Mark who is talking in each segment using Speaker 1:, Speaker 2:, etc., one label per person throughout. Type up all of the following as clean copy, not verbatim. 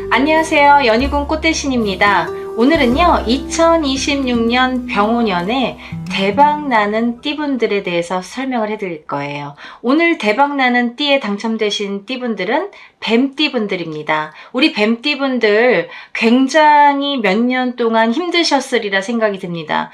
Speaker 1: 안녕하세요. 연희군 꽃대신입니다. 오늘은요 2026년 병오년에 대박나는 띠분들에 대해서 설명을 해드릴 거예요. 오늘 대박나는 띠에 당첨되신 띠분들은 뱀띠분들입니다. 우리 뱀띠분들 굉장히 몇 년 동안 힘드셨으리라 생각이 듭니다.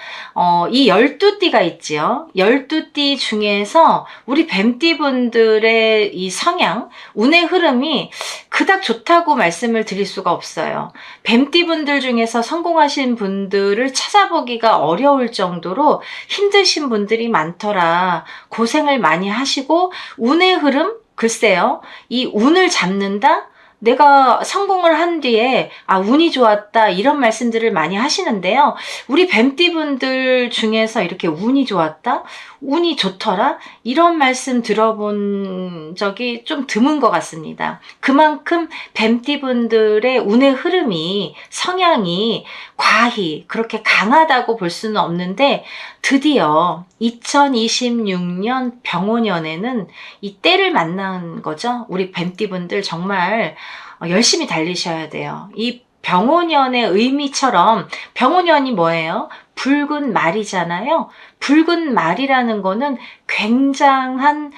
Speaker 1: 이 12띠가 있지요. 12띠 중에서 우리 뱀띠분들의 이 성향, 운의 흐름이 그닥 좋다고 말씀을 드릴 수가 없어요. 뱀띠분들 중에서 성공하신 분들을 찾아보기가 어려울 정도로 힘드신 분들이 많더라. 고생을 많이 하시고 운의 흐름? 글쎄요. 이 운을 잡는다? 내가 성공을 한 뒤에 운이 좋았다 이런 말씀들을 많이 하시는데요. 우리 뱀띠분들 중에서 이렇게 운이 좋았다? 운이 좋더라? 이런 말씀 들어본 적이 좀 드문 것 같습니다. 그만큼 뱀띠분들의 운의 흐름이, 성향이 과히 그렇게 강하다고 볼 수는 없는데, 드디어 2026년 병오년에는 이 때를 만난 거죠. 우리 뱀띠분들 정말 열심히 달리셔야 돼요. 이 병오년의 의미처럼, 병오년이 뭐예요? 붉은 말이잖아요. 붉은 말이라는 거는 굉장한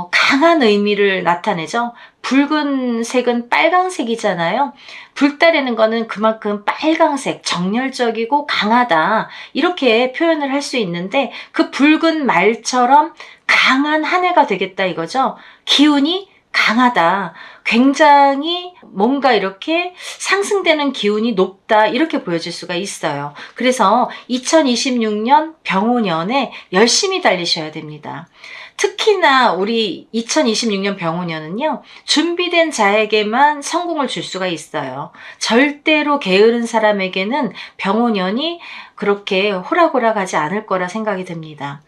Speaker 1: 강한 의미를 나타내죠. 붉은색은 빨강색이잖아요. 불달이라는 거는 그만큼 빨강색, 정열적이고 강하다 이렇게 표현을 할 수 있는데, 그 붉은 말처럼 강한 한 해가 되겠다 이거죠. 기운이 강하다. 굉장히 뭔가 이렇게 상승되는 기운이 높다 이렇게 보여질 수가 있어요. 그래서 2026년 병오년에 열심히 달리셔야 됩니다. 특히나 우리 2026년 병오년은요, 준비된 자에게만 성공을 줄 수가 있어요. 절대로 게으른 사람에게는 병오년이 그렇게 호락호락하지 않을 거라 생각이 듭니다.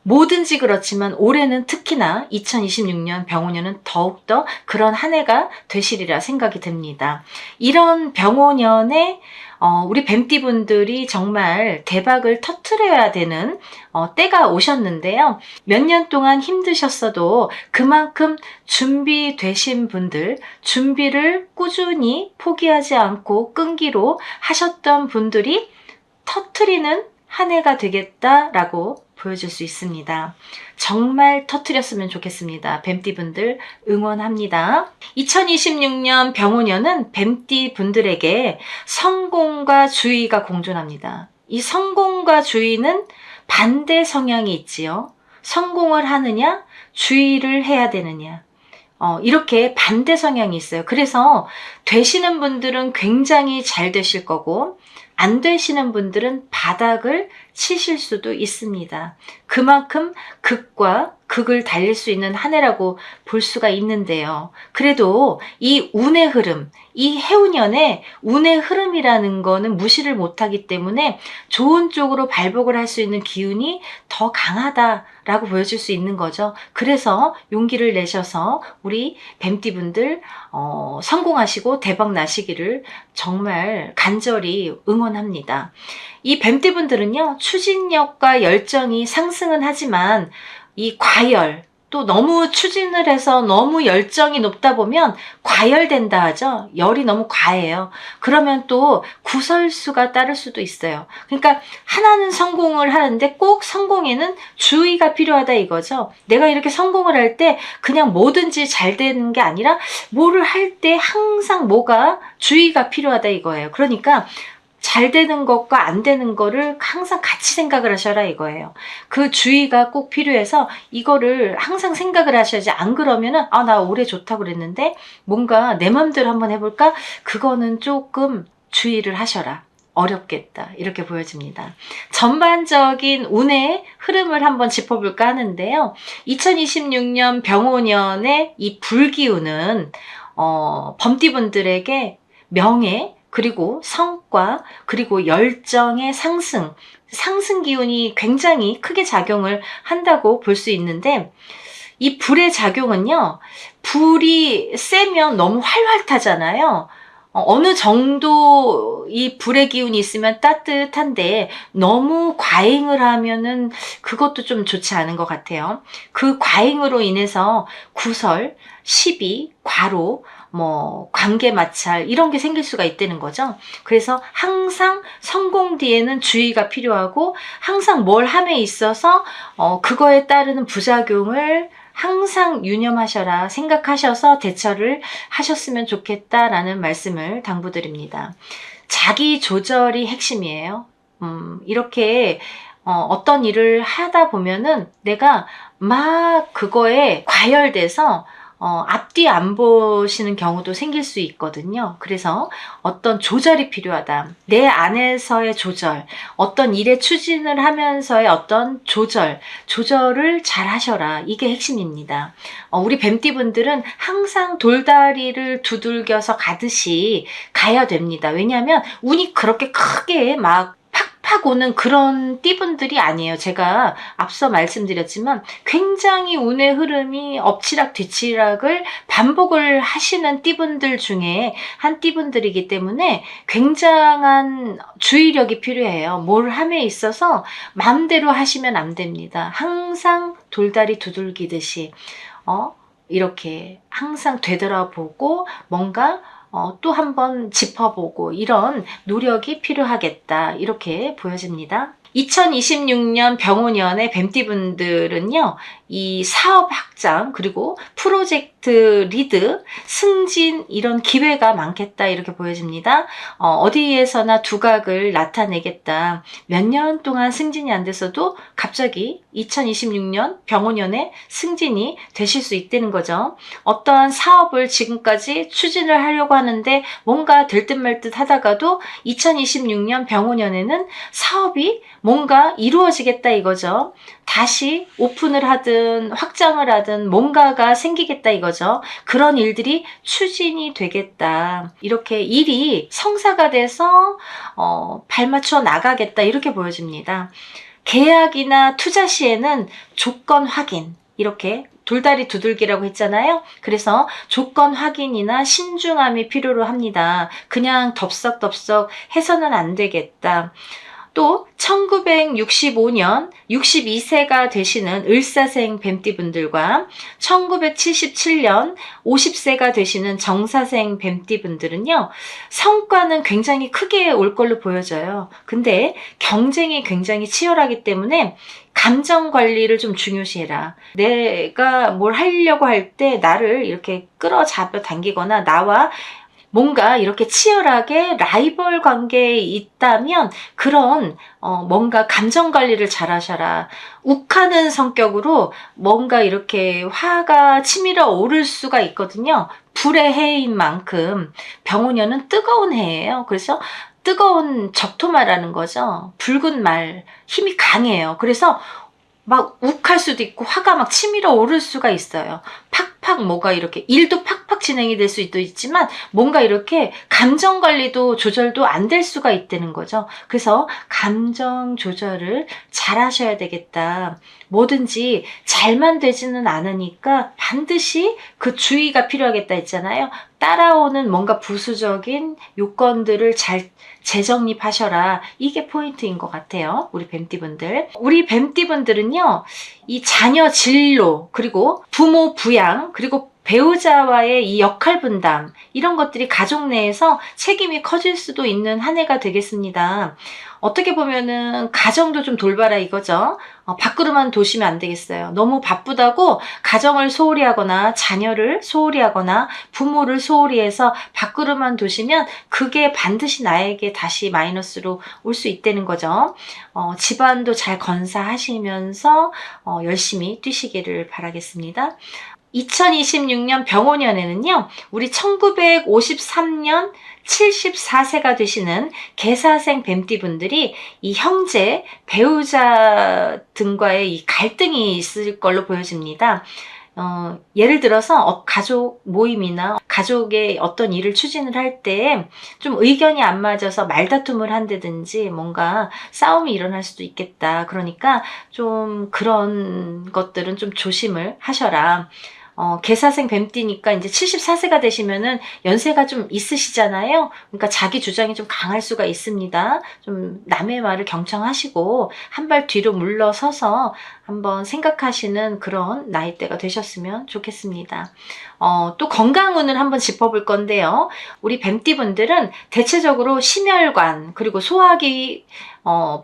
Speaker 1: 뭐든지 그렇지만 올해는 특히나 2026년 병오년은 더욱더 그런 한 해가 되시리라 생각이 듭니다. 이런 병오년에 우리 뱀띠분들이 정말 대박을 터트려야 되는 때가 오셨는데요. 몇 년 동안 힘드셨어도 그만큼 준비되신 분들, 준비를 꾸준히 포기하지 않고 끈기로 하셨던 분들이 터트리는 한 해가 되겠다라고 보여줄 수 있습니다. 정말 터트렸으면 좋겠습니다. 뱀띠분들 응원합니다. 2026년 병오년은 뱀띠분들에게 성공과 주의가 공존합니다. 이 성공과 주의는 반대 성향이 있지요. 성공을 하느냐, 주의를 해야 되느냐. 이렇게 반대 성향이 있어요. 그래서 되시는 분들은 굉장히 잘 되실 거고, 안 되시는 분들은 바닥을 치실 수도 있습니다. 그만큼 극과 극을 달릴 수 있는 한 해라고 볼 수가 있는데요. 그래도 이 운의 흐름, 이 해운년에 운의 흐름이라는 거는 무시를 못하기 때문에 좋은 쪽으로 발복을 할 수 있는 기운이 더 강하다라고 보여줄 수 있는 거죠. 그래서 용기를 내셔서 우리 뱀띠분들 성공하시고 대박 나시기를 정말 간절히 응원합니다. 이 뱀띠분들은요, 추진력과 열정이 상승은 하지만 이 과열, 또 너무 추진을 해서 너무 열정이 높다 보면 과열된다 하죠. 열이 너무 과해요. 그러면 또 구설수가 따를 수도 있어요. 그러니까 하나는 성공을 하는데 꼭 성공에는 주의가 필요하다 이거죠. 내가 이렇게 성공을 할 때 그냥 뭐든지 잘 되는 게 아니라 뭐를 할 때 항상 뭐가 주의가 필요하다 이거예요. 그러니까 잘 되는 것과 안 되는 거를 항상 같이 생각을 하셔라 이거예요. 그 주의가 꼭 필요해서 이거를 항상 생각을 하셔야지. 안 그러면은 나 올해 좋다고 그랬는데 뭔가 내 맘대로 한번 해볼까? 그거는 조금 주의를 하셔라. 어렵겠다 이렇게 보여집니다. 전반적인 운의 흐름을 한번 짚어볼까 하는데요. 2026년 병오년의 이 불기운은 범띠분들에게 명예, 그리고 성과, 그리고 열정의 상승 기운이 굉장히 크게 작용을 한다고 볼 수 있는데, 이 불의 작용은요, 불이 세면 너무 활활 타잖아요. 어느 정도 이 불의 기운이 있으면 따뜻한데 너무 과잉을 하면은 그것도 좀 좋지 않은 것 같아요. 그 과잉으로 인해서 구설, 시비, 과로, 관계 마찰 이런 게 생길 수가 있다는 거죠. 그래서 항상 성공 뒤에는 주의가 필요하고 항상 뭘 함에 있어서 그거에 따르는 부작용을 항상 유념하셔라 생각하셔서 대처를 하셨으면 좋겠다라는 말씀을 당부드립니다. 자기 조절이 핵심이에요. 이렇게 어떤 일을 하다 보면은 내가 막 그거에 과열돼서 앞뒤 안 보시는 경우도 생길 수 있거든요. 그래서 어떤 조절이 필요하다. 내 안에서의 조절, 어떤 일의 추진을 하면서의 어떤 조절을 잘 하셔라. 이게 핵심입니다. 우리 뱀띠분들은 항상 돌다리를 두들겨서 가듯이 가야 됩니다. 왜냐하면 운이 그렇게 크게 막 팍 오는 그런 띠분들이 아니에요. 제가 앞서 말씀드렸지만 굉장히 운의 흐름이 엎치락 뒤치락을 반복을 하시는 띠분들 중에 한 띠분들이기 때문에 굉장한 주의력이 필요해요. 뭘 함에 있어서 마음대로 하시면 안 됩니다. 항상 돌다리 두들기듯이 이렇게 항상 되돌아보고 뭔가 또 한번 짚어보고 이런 노력이 필요하겠다 이렇게 보여집니다. 2026년 병오년의 뱀띠분들은요, 이 사업 확장 그리고 프로젝트 리드, 승진 이런 기회가 많겠다 이렇게 보여집니다. 어디에서나 두각을 나타내겠다. 몇 년 동안 승진이 안 됐어도 갑자기 2026년 병오년에 승진이 되실 수 있다는 거죠. 어떠한 사업을 지금까지 추진을 하려고 하는데 뭔가 될 듯 말 듯 하다가도 2026년 병오년에는 사업이 뭔가 이루어지겠다 이거죠. 다시 오픈을 하든 확장을 하든 뭔가가 생기겠다 이거죠. 그런 일들이 추진이 되겠다. 이렇게 일이 성사가 돼서 발맞춰 나가겠다 이렇게 보여집니다. 계약이나 투자 시에는 조건 확인 이렇게 돌다리 두들기라고 했잖아요. 그래서 조건 확인이나 신중함이 필요로 합니다. 그냥 덥석덥석 해서는 안 되겠다. 또 1965년 62세가 되시는 을사생 뱀띠분들과 1977년 50세가 되시는 정사생 뱀띠분들은요. 성과는 굉장히 크게 올 걸로 보여져요. 근데 경쟁이 굉장히 치열하기 때문에 감정 관리를 좀 중요시해라. 내가 뭘 하려고 할 때 나를 이렇게 끌어잡아 당기거나 나와 뭔가 이렇게 치열하게 라이벌 관계에 있다면 그런 뭔가 감정 관리를 잘 하셔라. 욱하는 성격으로 뭔가 이렇게 화가 치밀어 오를 수가 있거든요. 불의 해인 만큼 병오년은 뜨거운 해예요. 그래서 뜨거운 적토마라는 거죠. 붉은 말, 힘이 강해요. 그래서 막 욱할 수도 있고 화가 막 치밀어 오를 수가 있어요. 팍팍 뭐가 이렇게 일도 팍팍 진행이 될 수도 있지만 뭔가 이렇게 감정 관리도 조절도 안 될 수가 있다는 거죠. 그래서 감정 조절을 잘 하셔야 되겠다. 뭐든지 잘만 되지는 않으니까 반드시 그 주의가 필요하겠다 했잖아요. 따라오는 뭔가 부수적인 요건들을 잘 재정립하셔라. 이게 포인트인 것 같아요. 우리 뱀띠분들. 우리 뱀띠분들은요. 이 자녀 진로 그리고 부모 부양 그리고 배우자와의 이 역할 분담 이런 것들이 가족 내에서 책임이 커질 수도 있는 한 해가 되겠습니다. 어떻게 보면은 가정도 좀 돌봐라 이거죠. 밖으로만 도시면 안 되겠어요. 너무 바쁘다고 가정을 소홀히 하거나 자녀를 소홀히 하거나 부모를 소홀히 해서 밖으로만 도시면 그게 반드시 나에게 다시 마이너스로 올 수 있다는 거죠. 집안도 잘 건사하시면서 열심히 뛰시기를 바라겠습니다. 2026년 병오년에는요, 우리 1953년 74세가 되시는 개사생 뱀띠분들이 이 형제, 배우자 등과의 이 갈등이 있을 걸로 보여집니다. 예를 들어서 가족 모임이나 가족의 어떤 일을 추진을 할 때 좀 의견이 안 맞아서 말다툼을 한다든지 뭔가 싸움이 일어날 수도 있겠다. 그러니까 좀 그런 것들은 좀 조심을 하셔라. 개사생 뱀띠니까 이제 74세가 되시면은 연세가 좀 있으시잖아요. 그러니까 자기 주장이 좀 강할 수가 있습니다. 좀 남의 말을 경청하시고 한 발 뒤로 물러서서 한번 생각하시는 그런 나이대가 되셨으면 좋겠습니다. 또 건강운을 한번 짚어볼 건데요. 우리 뱀띠분들은 대체적으로 심혈관, 그리고 소화기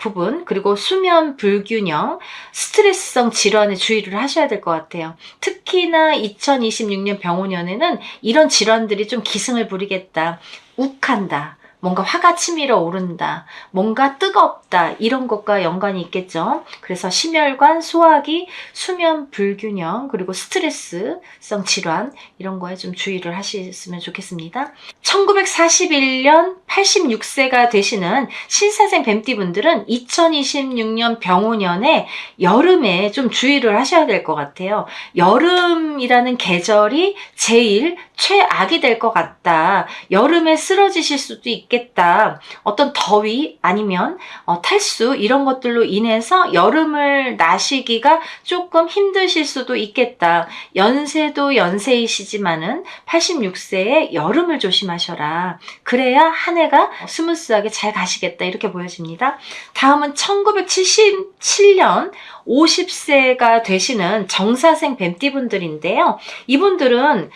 Speaker 1: 부분, 그리고 수면 불균형, 스트레스성 질환에 주의를 하셔야 될 것 같아요. 특히나 2026년 병오년에는 이런 질환들이 좀 기승을 부리겠다. 욱한다. 뭔가 화가 치밀어 오른다. 뭔가 뜨겁다. 이런 것과 연관이 있겠죠. 그래서 심혈관, 소화기, 수면 불균형, 그리고 스트레스성 질환 이런 거에 좀 주의를 하셨으면 좋겠습니다. 1941년 86세가 되시는 신사생 뱀띠분들은 2026년 병오년에 여름에 좀 주의를 하셔야 될 것 같아요. 여름이라는 계절이 제일 최악이 될 것 같다. 여름에 쓰러지실 수도 있겠다. 어떤 더위 아니면 탈수 이런 것들로 인해서 여름을 나시기가 조금 힘드실 수도 있겠다. 연세도 연세이시지만은 86세에 여름을 조심하셔라. 그래야 한 해가 스무스하게 잘 가시겠다. 이렇게 보여집니다. 다음은 1977년 50세가 되시는 정사생 뱀띠분들인데요. 이분들은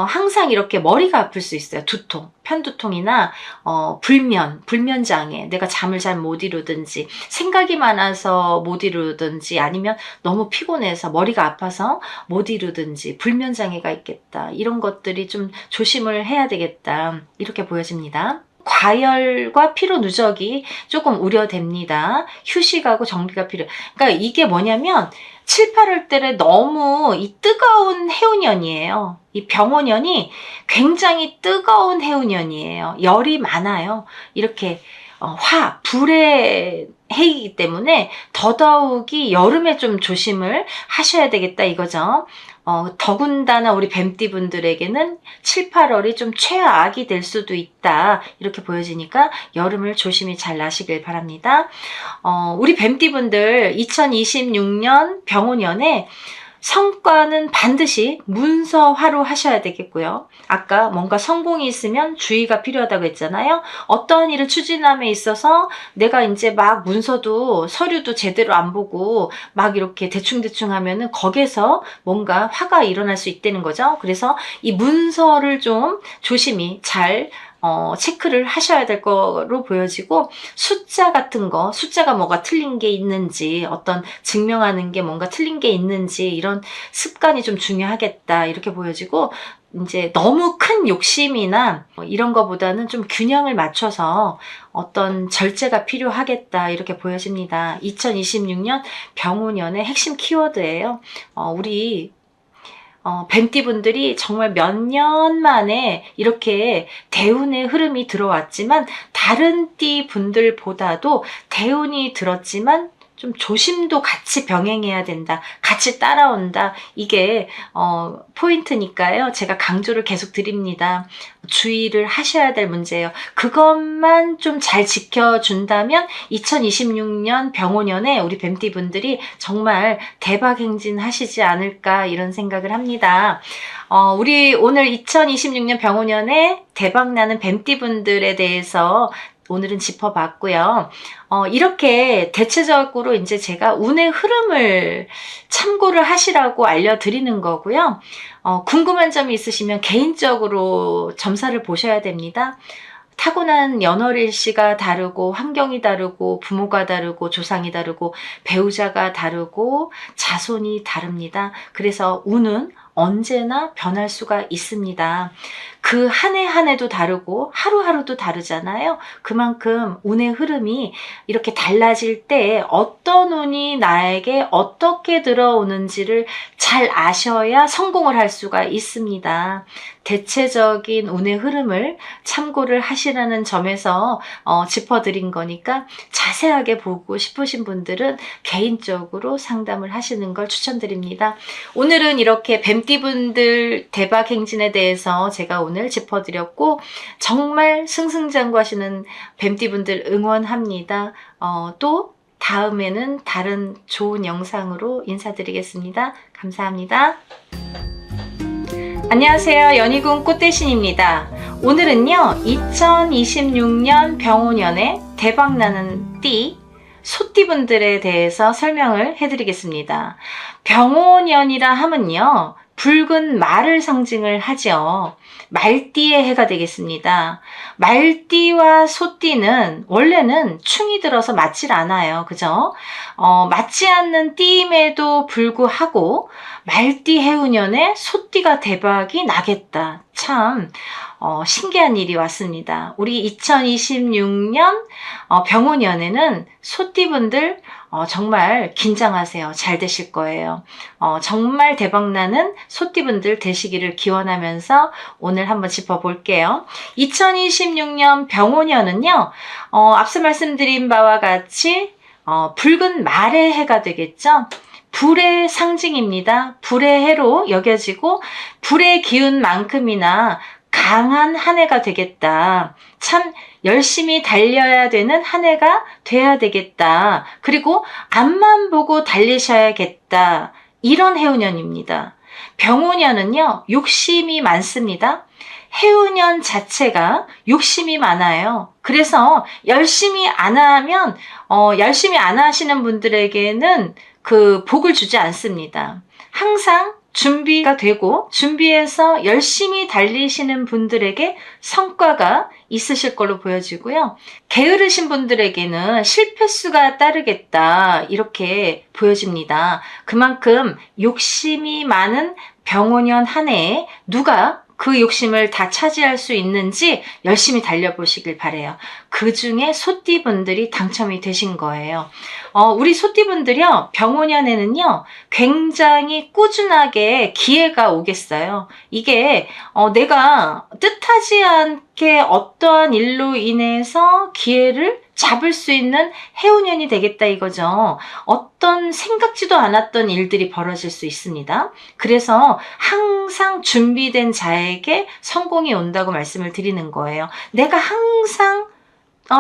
Speaker 1: 항상 이렇게 머리가 아플 수 있어요. 두통, 편두통이나 불면장애, 내가 잠을 잘 못 이루든지 생각이 많아서 못 이루든지 아니면 너무 피곤해서 머리가 아파서 못 이루든지 불면장애가 있겠다. 이런 것들이 좀 조심을 해야 되겠다. 이렇게 보여집니다. 과열과 피로 누적이 조금 우려됩니다. 휴식하고 정비가 필요해요. 그러니까 이게 뭐냐면 7, 8월 때에 너무 이 뜨거운 해운년이에요. 이 병오년이 굉장히 뜨거운 해운년이에요. 열이 많아요. 이렇게 불의 해이기 때문에 더더욱이 여름에 좀 조심을 하셔야 되겠다 이거죠. 더군다나 우리 뱀띠분들에게는 7, 8월이 좀 최악이 될 수도 있다. 이렇게 보여지니까 여름을 조심히 잘 나시길 바랍니다. 우리 뱀띠분들 2026년 병오년에 성과는 반드시 문서화로 하셔야 되겠고요. 아까 뭔가 성공이 있으면 주의가 필요하다고 했잖아요. 어떠한 일을 추진함에 있어서 내가 이제 막 문서도 서류도 제대로 안 보고 막 이렇게 대충대충 하면은 거기에서 뭔가 화가 일어날 수 있다는 거죠. 그래서 이 문서를 좀 조심히 잘 체크를 하셔야 될 거로 보여지고 숫자 같은 거, 숫자가 뭐가 틀린 게 있는지 어떤 증명하는 게 뭔가 틀린 게 있는지 이런 습관이 좀 중요하겠다 이렇게 보여지고 이제 너무 큰 욕심이나 이런 거보다는 좀 균형을 맞춰서 어떤 절제가 필요하겠다 이렇게 보여집니다. 2026년 병오년의 핵심 키워드예요. 우리 뱀띠분들이 정말 몇 년 만에 이렇게 대운의 흐름이 들어왔지만 다른 띠 분들보다도 대운이 들었지만 좀 조심도 같이 병행해야 된다. 같이 따라온다. 이게 포인트니까요. 제가 강조를 계속 드립니다. 주의를 하셔야 될 문제예요. 그것만 좀 잘 지켜준다면 2026년 병오년에 우리 뱀띠분들이 정말 대박 행진하시지 않을까 이런 생각을 합니다. 우리 오늘 2026년 병오년에 대박나는 뱀띠분들에 대해서 오늘은 짚어봤고요. 이렇게 대체적으로 이제 제가 운의 흐름을 참고를 하시라고 알려드리는 거고요. 궁금한 점이 있으시면 개인적으로 점사를 보셔야 됩니다. 타고난 연월일시가 다르고 환경이 다르고 부모가 다르고 조상이 다르고 배우자가 다르고 자손이 다릅니다. 그래서 운은 언제나 변할 수가 있습니다. 그 한 해 한 해도 다르고 하루하루도 다르잖아요. 그만큼 운의 흐름이 이렇게 달라질 때 어떤 운이 나에게 어떻게 들어오는지를 잘 아셔야 성공을 할 수가 있습니다. 대체적인 운의 흐름을 참고를 하시라는 점에서 짚어드린 거니까 자세하게 보고 싶으신 분들은 개인적으로 상담을 하시는 걸 추천드립니다. 오늘은 이렇게 뱀띠분들 대박 행진에 대해서 제가 오늘 짚어드렸고 정말 승승장구하시는 뱀띠분들 응원합니다. 또 다음에는 다른 좋은 영상으로 인사드리겠습니다. 감사합니다. 안녕하세요. 연희군 꽃대신입니다. 오늘은요 2026년 병오년에 대박나는 띠 소띠분들에 대해서 설명을 해드리겠습니다. 병오년이라 하면요 붉은 말을 상징을 하죠. 말띠의 해가 되겠습니다. 말띠와 소띠는 원래는 충이 들어서 맞질 않아요. 그죠? 맞지 않는 띠임에도 불구하고 말띠 해운년에 소띠가 대박이 나겠다. 참 신기한 일이 왔습니다. 우리 2026년 병오년에는 소띠분들 정말 긴장하세요. 잘 되실 거예요. 정말 대박나는 소띠분들 되시기를 기원하면서 오늘 한번 짚어볼게요. 2026년 병오년은요, 앞서 말씀드린 바와 같이 붉은 말의 해가 되겠죠. 불의 상징입니다. 불의 해로 여겨지고 불의 기운만큼이나 강한 한 해가 되겠다. 참 열심히 달려야 되는 한 해가 돼야 되겠다. 그리고 앞만 보고 달리셔야겠다. 이런 해운년입니다. 병오년은요, 욕심이 많습니다. 해운년 자체가 욕심이 많아요. 그래서 열심히 안 하면, 열심히 안 하시는 분들에게는 그 복을 주지 않습니다. 항상 준비가 되고 준비해서 열심히 달리시는 분들에게 성과가 있으실 걸로 보여지고요. 게으르신 분들에게는 실패수가 따르겠다 이렇게 보여집니다. 그만큼 욕심이 많은 병오년 한 해에 누가 그 욕심을 다 차지할 수 있는지 열심히 달려보시길 바래요. 그 중에 소띠분들이 당첨이 되신 거예요. 우리 소띠분들이요, 병오년에는요, 굉장히 꾸준하게 기회가 오겠어요. 이게, 내가 뜻하지 않게 어떠한 일로 인해서 기회를 잡을 수 있는 해운년이 되겠다 이거죠. 어떤 생각지도 않았던 일들이 벌어질 수 있습니다. 그래서 항상 준비된 자에게 성공이 온다고 말씀을 드리는 거예요. 내가 항상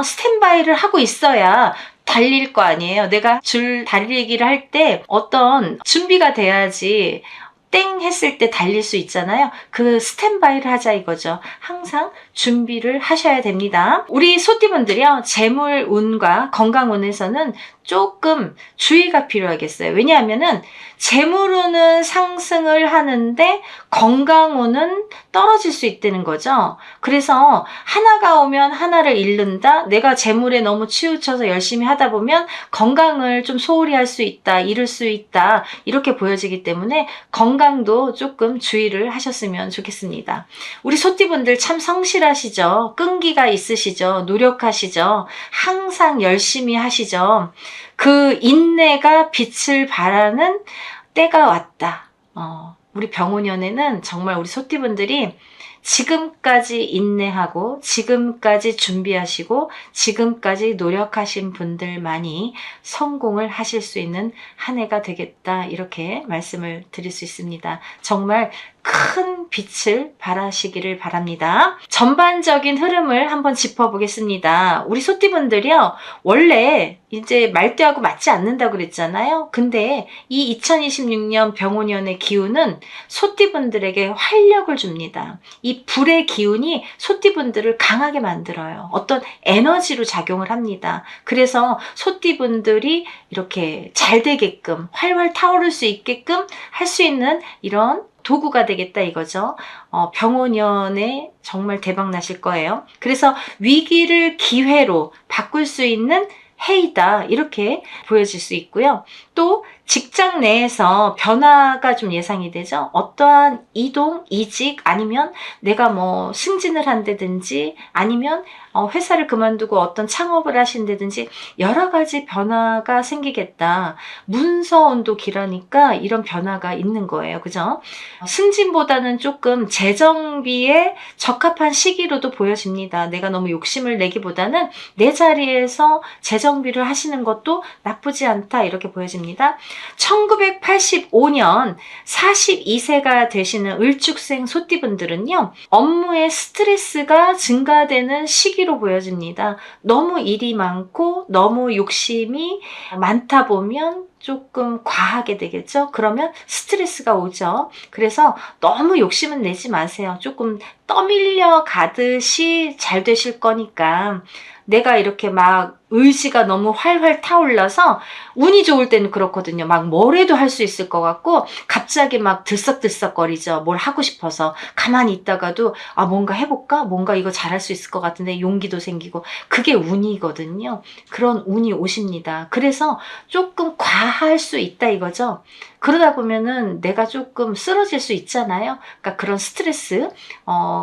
Speaker 1: 스탠바이를 하고 있어야 달릴 거 아니에요. 내가 줄 달리기를 할 때 어떤 준비가 돼야지 땡 했을 때 달릴 수 있잖아요. 그 스탠바이를 하자 이거죠. 항상 준비를 하셔야 됩니다. 우리 소띠분들이요, 재물 운과 건강 운에서는 조금 주의가 필요하겠어요. 왜냐하면은 재물 운은 상승을 하는데 건강 운은 떨어질 수 있다는 거죠. 그래서 하나가 오면 하나를 잃는다. 내가 재물에 너무 치우쳐서 열심히 하다 보면 건강을 좀 소홀히 할 수 있다, 잃을 수 있다 이렇게 보여지기 때문에 건강도 조금 주의를 하셨으면 좋겠습니다. 우리 소띠분들 참 성실하시죠. 끈기가 있으시죠. 노력하시죠. 항상 열심히 하시죠. 그 인내가 빛을 발하는 때가 왔다. 우리 병오년에는 정말 우리 소띠분들이 지금까지 인내하고 지금까지 준비하시고 지금까지 노력하신 분들만이 성공을 하실 수 있는 한 해가 되겠다 이렇게 말씀을 드릴 수 있습니다. 정말 큰 빛을 발하시기를 바랍니다. 전반적인 흐름을 한번 짚어보겠습니다. 우리 소띠분들이요, 원래 이제 말띠하고 맞지 않는다고 그랬잖아요. 근데 이 2026년 병오년의 기운은 소띠분들에게 활력을 줍니다. 이 불의 기운이 소띠분들을 강하게 만들어요. 어떤 에너지로 작용을 합니다. 그래서 소띠분들이 이렇게 잘 되게끔 활활 타오를 수 있게끔 할 수 있는 이런 도구가 되겠다 이거죠. 병오년에 정말 대박 나실 거예요. 그래서 위기를 기회로 바꿀 수 있는 해이다 이렇게 보여질 수 있고요. 또 직장 내에서 변화가 좀 예상이 되죠. 어떠한 이동, 이직 아니면 내가 뭐 승진을 한다든지 아니면 회사를 그만두고 어떤 창업을 하신다든지 여러 가지 변화가 생기겠다. 문서운도 길으니까 이런 변화가 있는 거예요. 그죠? 승진보다는 조금 재정비에 적합한 시기로도 보여집니다. 내가 너무 욕심을 내기보다는 내 자리에서 재정비를 하시는 것도 나쁘지 않다 이렇게 보여집니다. 1985년 42세가 되시는 을죽생 소띠분들은요, 업무의 스트레스가 증가되는 시기로 보여집니다. 너무 일이 많고 너무 욕심이 많다 보면 조금 과하게 되겠죠? 그러면 스트레스가 오죠. 그래서 너무 욕심은 내지 마세요. 조금 떠밀려 가듯이 잘 되실 거니까. 내가 이렇게 막 의지가 너무 활활 타올라서 운이 좋을 때는 그렇거든요. 막 뭐래도 할 수 있을 것 같고 갑자기 막 들썩들썩거리죠. 뭘 하고 싶어서. 가만히 있다가도 뭔가 해볼까? 뭔가 이거 잘할 수 있을 것 같은데 용기도 생기고. 그게 운이거든요. 그런 운이 오십니다. 그래서 조금 과할 수 있다 이거죠. 그러다 보면은 내가 조금 쓰러질 수 있잖아요. 그러니까 그런 스트레스,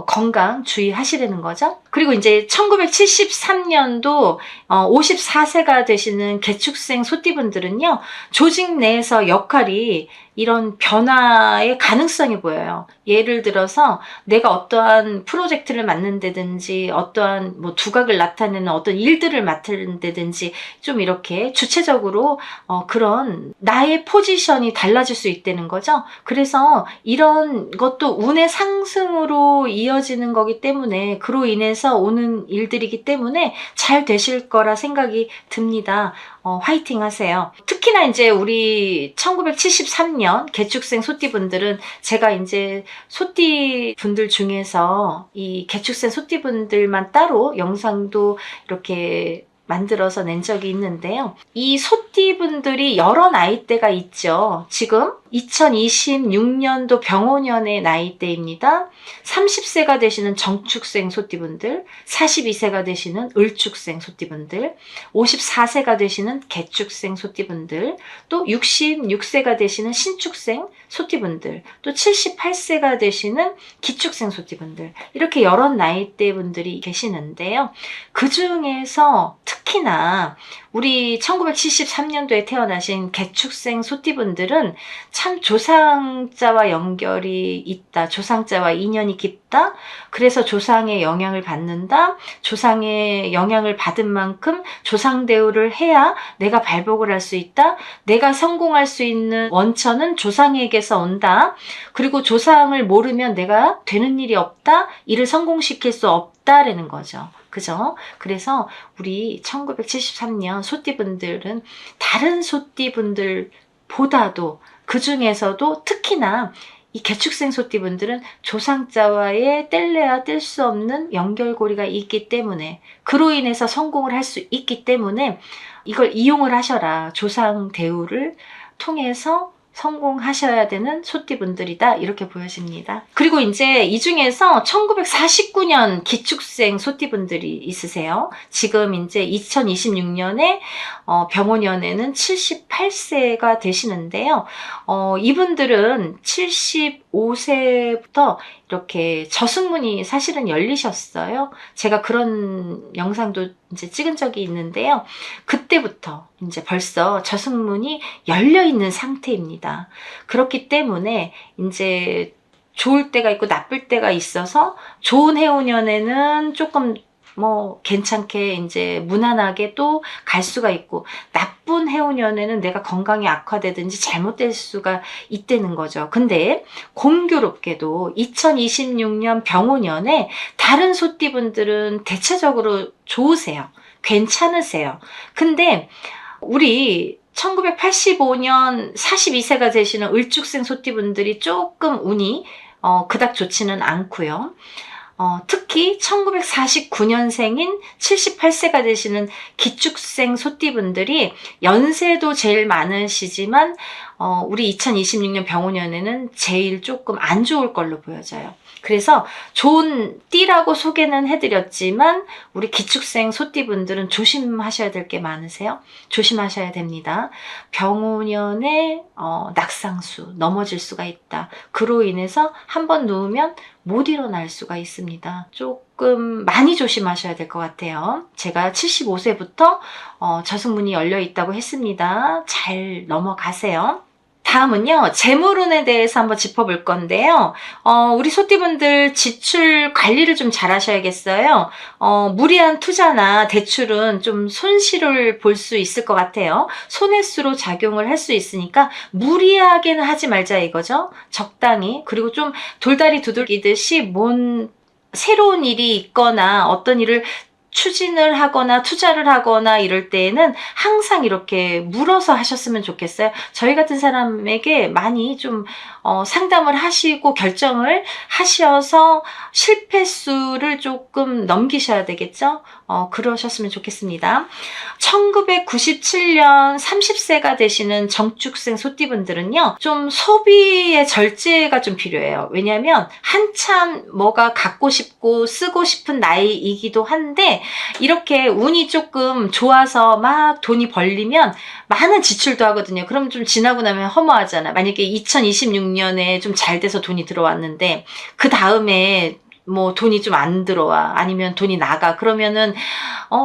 Speaker 1: 건강 주의하시라는 거죠. 그리고 이제 1973년도 54세가 되시는 개축생 소띠분들은요, 조직 내에서 역할이 이런 변화의 가능성이 보여요. 예를 들어서 내가 어떠한 프로젝트를 맡는다든지 어떠한 뭐 두각을 나타내는 어떤 일들을 맡는다든지 좀 이렇게 주체적으로 그런 나의 포지션이 달라질 수 있다는 거죠. 그래서 이런 것도 운의 상승으로 이어지는 거기 때문에 그로 인해서 오는 일들이기 때문에 잘 되실 거라 생각이 듭니다. 화이팅 하세요. 특히나 이제 우리 1973년 개축생 소띠분들은 제가 이제 소띠분들 중에서 이 개축생 소띠분들만 따로 영상도 이렇게 만들어서 낸 적이 있는데요. 이 소띠분들이 여러 나이대가 있죠. 지금 2026년도 병오년의 나이대입니다. 30세가 되시는 정축생 소띠분들, 42세가 되시는 을축생 소띠분들, 54세가 되시는 개축생 소띠분들, 또 66세가 되시는 신축생 소띠분들, 또 78세가 되시는 기축생 소띠분들, 이렇게 여러 나이대 분들이 계시는데요. 그 중에서 특히나 우리 1973년도에 태어나신 개축생 소띠분들은 참 조상자와 연결이 있다. 조상자와 인연이 깊다. 그래서 조상의 영향을 받는다. 조상의 영향을 받은 만큼 조상 대우를 해야 내가 발복을 할 수 있다. 내가 성공할 수 있는 원천은 조상에게서 온다. 그리고 조상을 모르면 내가 되는 일이 없다. 일을 성공시킬 수 없다라는 거죠. 그죠? 그래서 우리 1973년 소띠분들은 다른 소띠분들보다도 그 중에서도 특히나 이 개축생 소띠분들은 조상자와의 뗄래야 뗄 수 없는 연결고리가 있기 때문에 그로 인해서 성공을 할 수 있기 때문에 이걸 이용을 하셔라. 조상 대우를 통해서 성공하셔야 되는 소띠분들이다 이렇게 보여집니다. 그리고 이제 이 중에서 1949년 기축생 소띠분들이 있으세요. 지금 이제 2026년에 병오년에는 78세가 되시는데요. 이분들은 75세부터 이렇게 저승문이 사실은 열리셨어요. 제가 그런 영상도 이제 찍은 적이 있는데요. 그때부터 이제 벌써 저승문이 열려 있는 상태입니다. 그렇기 때문에 이제 좋을 때가 있고 나쁠 때가 있어서 좋은 해오년에는 조금 뭐 괜찮게 이제 무난하게 또 갈 수가 있고 나쁜 해오년에는 내가 건강이 악화되든지 잘못될 수가 있다는 거죠. 근데 공교롭게도 2026년 병오년에 다른 소띠분들은 대체적으로 좋으세요. 괜찮으세요. 근데 우리 1985년 42세가 되시는 을축생 소띠분들이 조금 운이 그닥 좋지는 않고요. 특히 1949년생인 78세가 되시는 기축생 소띠분들이 연세도 제일 많으시지만 우리 2026년 병오년에는 제일 조금 안 좋을 걸로 보여져요. 그래서 좋은 띠라고 소개는 해드렸지만 우리 기축생 소띠분들은 조심하셔야 될 게 많으세요. 조심하셔야 됩니다. 병오년에 낙상수 넘어질 수가 있다. 그로 인해서 한번 누우면 못 일어날 수가 있습니다. 조금 많이 조심하셔야 될 것 같아요. 제가 75세부터 저승문이 열려 있다고 했습니다. 잘 넘어가세요. 다음은요, 재물운에 대해서 한번 짚어볼 건데요. 우리 소띠분들 지출 관리를 좀 잘 하셔야겠어요. 무리한 투자나 대출은 좀 손실을 볼 수 있을 것 같아요. 손해수로 작용을 할 수 있으니까 무리하게는 하지 말자 이거죠. 적당히. 그리고 좀 돌다리 두들기듯이 새로운 일이 있거나 어떤 일을 추진을 하거나 투자를 하거나 이럴 때에는 항상 이렇게 물어서 하셨으면 좋겠어요. 저희 같은 사람에게 많이 좀 상담을 하시고 결정을 하셔서 실패수를 조금 넘기셔야 되겠죠. 그러셨으면 좋겠습니다. 1997년 30세가 되시는 정축생 소띠분들은요, 좀 소비의 절제가 좀 필요해요. 왜냐하면 한참 뭐가 갖고 싶고 쓰고 싶은 나이이기도 한데, 이렇게 운이 조금 좋아서 막 돈이 벌리면 많은 지출도 하거든요. 그럼 좀 지나고 나면 허무하잖아. 만약에 2026년에 좀 잘 돼서 돈이 들어왔는데 그 다음에 뭐 돈이 좀 안 들어와, 아니면 돈이 나가, 그러면은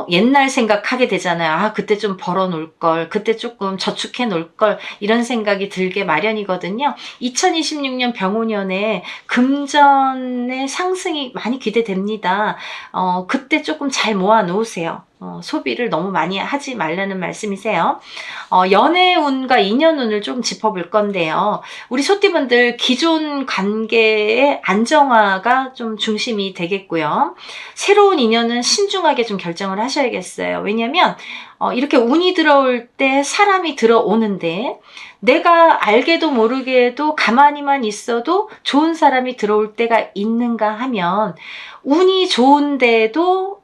Speaker 1: 옛날 생각하게 되잖아요. 아, 그때 좀 벌어 놓을 걸, 그때 조금 저축해 놓을 걸, 이런 생각이 들게 마련이거든요. 2026년 병오년에 금전의 상승이 많이 기대됩니다. 그때 조금 잘 모아 놓으세요. 소비를 너무 많이 하지 말라는 말씀이세요. 연애운과 인연운을 좀 짚어볼 건데요. 우리 소띠분들 기존 관계의 안정화가 좀 중심이 되겠고요. 새로운 인연은 신중하게 좀 결정을 하셔야겠어요. 왜냐면 이렇게 운이 들어올 때 사람이 들어오는데, 내가 알게도 모르게도 가만히만 있어도 좋은 사람이 들어올 때가 있는가 하면, 운이 좋은데도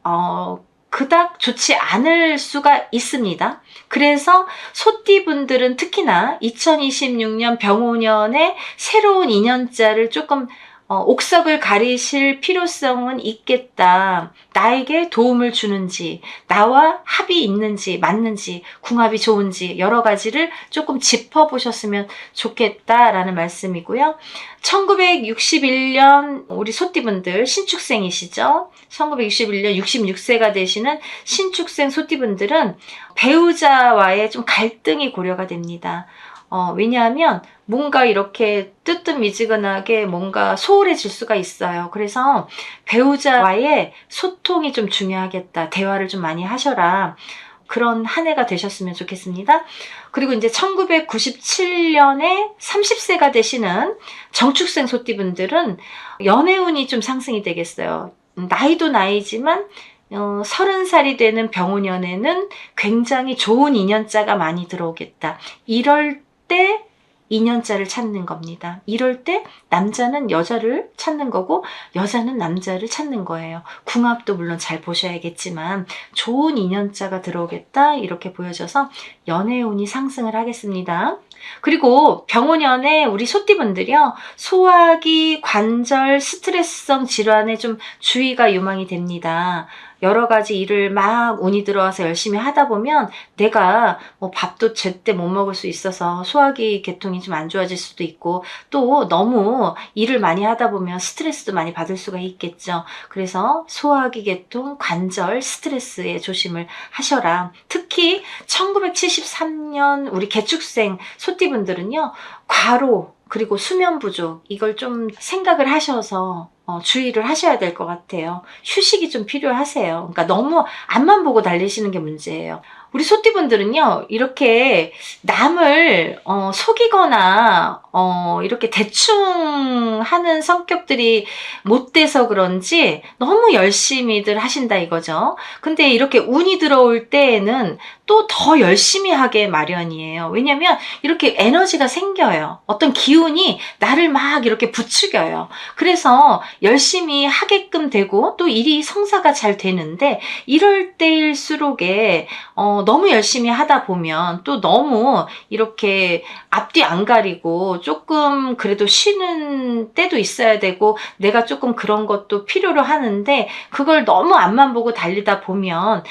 Speaker 1: 그닥 좋지 않을 수가 있습니다. 그래서 소띠분들은 특히나 2026년 병오년에 새로운 인연자를 조금 옥석을 가리실 필요성은 있겠다. 나에게 도움을 주는지, 나와 합이 있는지, 맞는지, 궁합이 좋은지 여러 가지를 조금 짚어보셨으면 좋겠다라는 말씀이고요. 1961년 우리 소띠분들 신축생이시죠? 1961년 66세가 되시는 신축생 소띠분들은 배우자와의 좀 갈등이 고려가 됩니다. 왜냐하면 뭔가 이렇게 뜨뜻미지근하게 뭔가 소홀해질 수가 있어요. 그래서 배우자와의 소통이 좀 중요하겠다. 대화를 좀 많이 하셔라. 그런 한 해가 되셨으면 좋겠습니다. 그리고 이제 1997년에 30세가 되시는 정축생 소띠분들은 연애운이 좀 상승이 되겠어요. 나이도 나이지만 30살이 되는 병오년에는 굉장히 좋은 인연자가 많이 들어오겠다. 이럴 때 인연자를 찾는 겁니다. 이럴 때 남자는 여자를 찾는 거고 여자는 남자를 찾는 거예요. 궁합도 물론 잘 보셔야겠지만 좋은 인연자가 들어오겠다, 이렇게 보여져서 연애운이 상승을 하겠습니다. 그리고 병오년에 우리 소띠분들이요, 소화기, 관절, 스트레스성 질환에 좀 주의가 요망이 됩니다. 여러 가지 일을 막 운이 들어와서 열심히 하다 보면 내가 뭐 밥도 제때 못 먹을 수 있어서 소화기 계통이 좀 안 좋아질 수도 있고, 또 너무 일을 많이 하다 보면 스트레스도 많이 받을 수가 있겠죠. 그래서 소화기 계통, 관절, 스트레스에 조심을 하셔라. 특히 1973년 우리 개축생 소띠분들은요, 과로 그리고 수면 부족, 이걸 좀 생각을 하셔서 주의를 하셔야 될 것 같아요. 휴식이 좀 필요하세요. 그러니까 너무 앞만 보고 달리시는 게 문제예요. 우리 소띠분들은요, 이렇게 남을 속이거나 이렇게 대충 하는 성격들이 못 돼서 그런지 너무 열심히들 하신다 이거죠. 근데 이렇게 운이 들어올 때에는 또 더 열심히 하게 마련이에요. 왜냐면 이렇게 에너지가 생겨요. 어떤 기운이 나를 막 이렇게 부추겨요. 그래서 열심히 하게끔 되고 또 일이 성사가 잘 되는데, 이럴 때일수록에 너무 열심히 하다 보면 또 너무 이렇게 앞뒤 안 가리고 조금 그래도 쉬는 때도 있어야 되고, 내가 조금 그런 것도 필요로 하는데 그걸 너무 앞만 보고 달리다 보면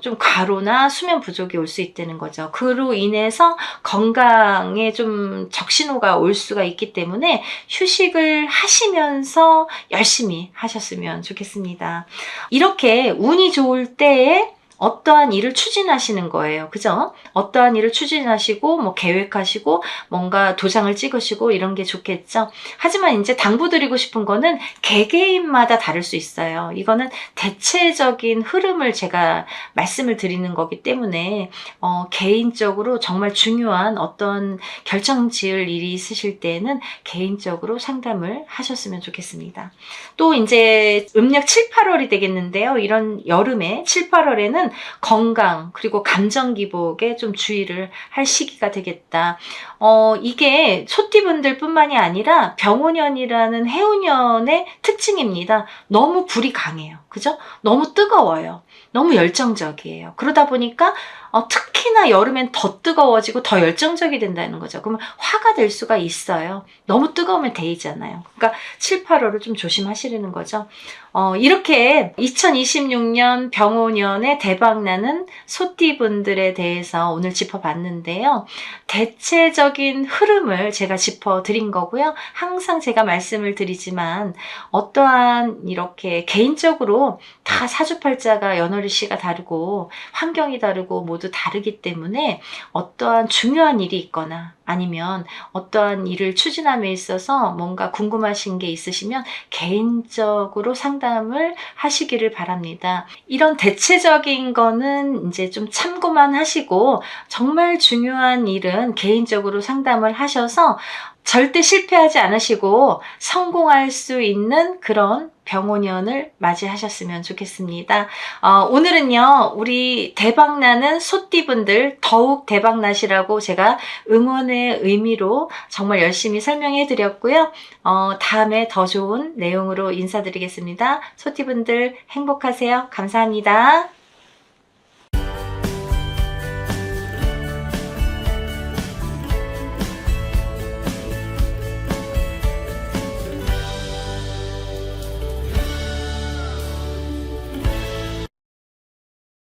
Speaker 1: 좀 과로나 수면 부족이 올 수 있다는 거죠. 그로 인해서 건강에 좀 적신호가 올 수가 있기 때문에 휴식을 하시면서 열심히 하셨으면 좋겠습니다. 이렇게 운이 좋을 때에 어떠한 일을 추진하시는 거예요. 그죠? 어떠한 일을 추진하시고, 뭐, 계획하시고, 뭔가 도장을 찍으시고, 이런 게 좋겠죠? 하지만 이제 당부드리고 싶은 거는 개개인마다 다를 수 있어요. 이거는 대체적인 흐름을 제가 말씀을 드리는 거기 때문에, 개인적으로 정말 중요한 어떤 결정 지을 일이 있으실 때에는 개인적으로 상담을 하셨으면 좋겠습니다. 또 이제 음력 7, 8월이 되겠는데요. 이런 여름에 7, 8월에는 건강 그리고 감정 기복에 좀 주의를 할 시기가 되겠다. 이게 소띠분들 뿐만이 아니라 병오년이라는 해운년의 특징입니다. 너무 불이 강해요. 그죠? 너무 뜨거워요. 너무 열정적이에요. 그러다 보니까 특히나 여름엔 더 뜨거워지고 더 열정적이 된다는 거죠. 그러면 화가 될 수가 있어요. 너무 뜨거우면 데이잖아요. 그러니까 7, 8월을 좀 조심하시라는 거죠. 이렇게 2026년 병오년에 대박나는 소띠분들에 대해서 오늘 짚어봤는데요. 대체적인 흐름을 제가 짚어드린 거고요. 항상 제가 말씀을 드리지만 어떠한 이렇게 개인적으로 다 사주팔자가 연월일시가 다르고 환경이 다르고 모두 다르기 때문에 어떠한 중요한 일이 있거나 아니면 어떠한 일을 추진함에 있어서 뭔가 궁금하신 게 있으시면 개인적으로 상담을 하시기를 바랍니다. 이런 대체적인 거는 이제 좀 참고만 하시고 정말 중요한 일은 개인적으로 상담을 하셔서 절대 실패하지 않으시고 성공할 수 있는 그런 병오년을 맞이하셨으면 좋겠습니다. 오늘은요, 우리 대박나는 소띠분들 더욱 대박나시라고 제가 응원의 의미로 정말 열심히 설명해 드렸고요. 다음에 더 좋은 내용으로 인사드리겠습니다. 소띠분들 행복하세요. 감사합니다.